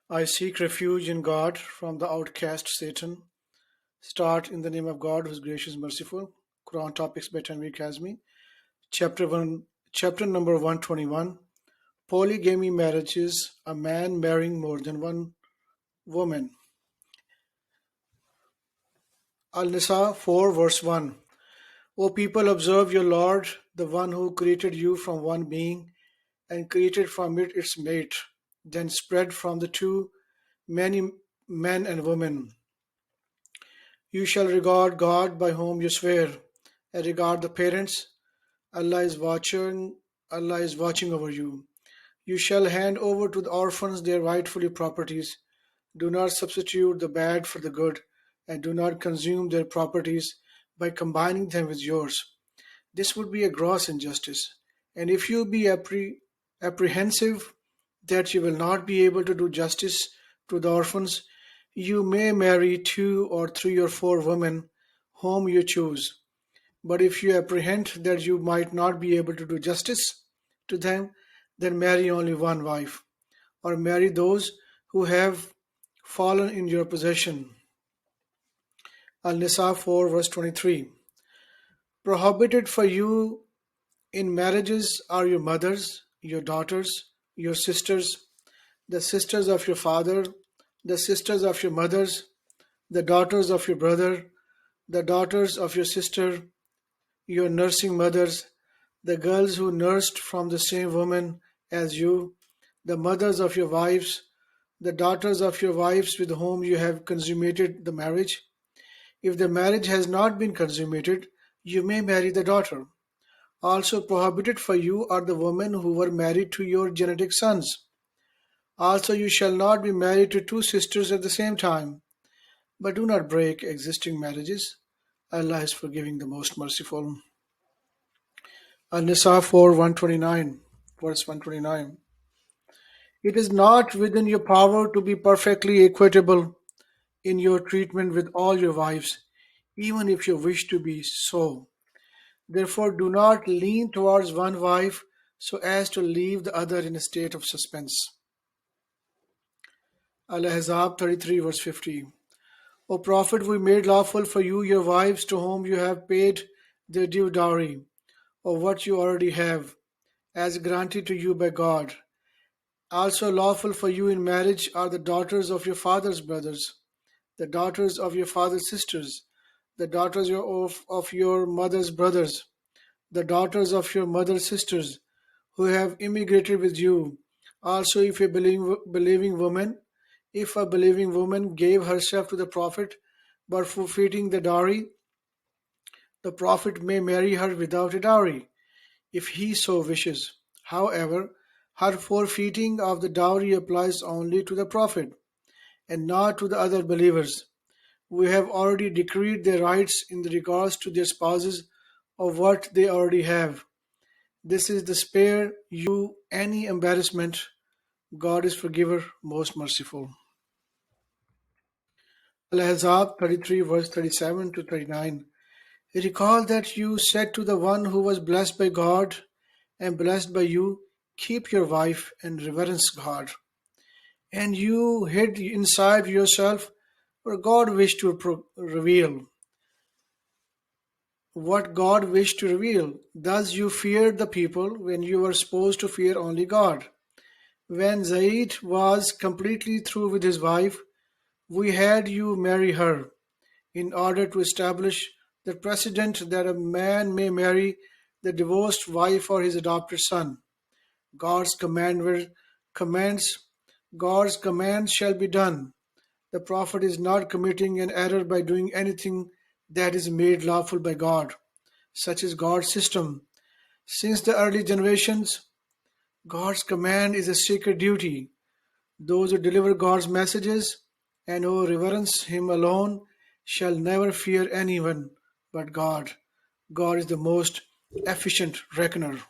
I seek refuge in God from the outcast Satan. Start in the name of God, who is gracious, merciful. Quran topics by Tanveer Kazmi. Chapter one, chapter number 121. Polygamy marriages, a man marrying more than one woman. Al-Nisa 4 verse 1. O people, observe your Lord, the one who created you from one being and created from it its mate, then spread from the two many men and women. You shall regard God by whom you swear, and regard the parents. Allah is watching. Allah is watching over you. You shall hand over to the orphans their rightfully properties. Do not substitute the bad for the good, and do not consume their properties by combining them with yours. This would be a gross injustice. And if you be apprehensive that you will not be able to do justice to the orphans, you may marry two or three or four women whom you choose. But if you apprehend that you might not be able to do justice to them, then marry only one wife, or marry those who have fallen in your possession. Al-Nisa 4 verse 23. Prohibited for you in marriages are your mothers, your daughters, your sisters, the sisters of your father, the sisters of your mothers, the daughters of your brother, the daughters of your sister, your nursing mothers, the girls who nursed from the same woman as you, the mothers of your wives, the daughters of your wives with whom you have consummated the marriage. If the marriage has not been consummated, you may marry the daughter. Also prohibited for you are the women who were married to your genetic sons. Also, you shall not be married to two sisters at the same time, but do not break existing marriages. Allah is forgiving, the most merciful. An-Nisa 4 129, verse 129. It is not within your power to be perfectly equitable in your treatment with all your wives, even if you wish to be so. Therefore, do not lean towards one wife so as to leave the other in a state of suspense. Al-Ahzab 33 verse 50. O Prophet, we made lawful for you your wives to whom you have paid their due dowry, or what you already have, as granted to you by God. Also lawful for you in marriage are the daughters of your father's brothers, the daughters of your father's sisters, the daughters of your mother's brothers, the daughters of your mother's sisters, who have immigrated with you. Also, if a believing woman gave herself to the Prophet but forfeiting the dowry, the Prophet may marry her without a dowry, if he so wishes. However, her forfeiting of the dowry applies only to the Prophet and not to the other believers. We have already decreed their rights in regards to their spouses of what they already have. This is to spare you any embarrassment. God is forgiver, most merciful. Al-Ahzab 33 verse 37 to 39. Recall that you said to the one who was blessed by God and blessed by you, keep your wife and reverence God. And you hid inside yourself what God wished to reveal. What God wished to reveal. Thus you feared the people when you were supposed to fear only God. When Zaid was completely through with his wife, we had you marry her, in order to establish the precedent that a man may marry the divorced wife or his adopted son. God's commands God's commands shall be done. The Prophet is not committing an error by doing anything that is made lawful by God, such as God's system. Since the early generations, God's command is a sacred duty. Those who deliver God's messages and who reverence Him alone shall never fear anyone but God. God is the most efficient reckoner.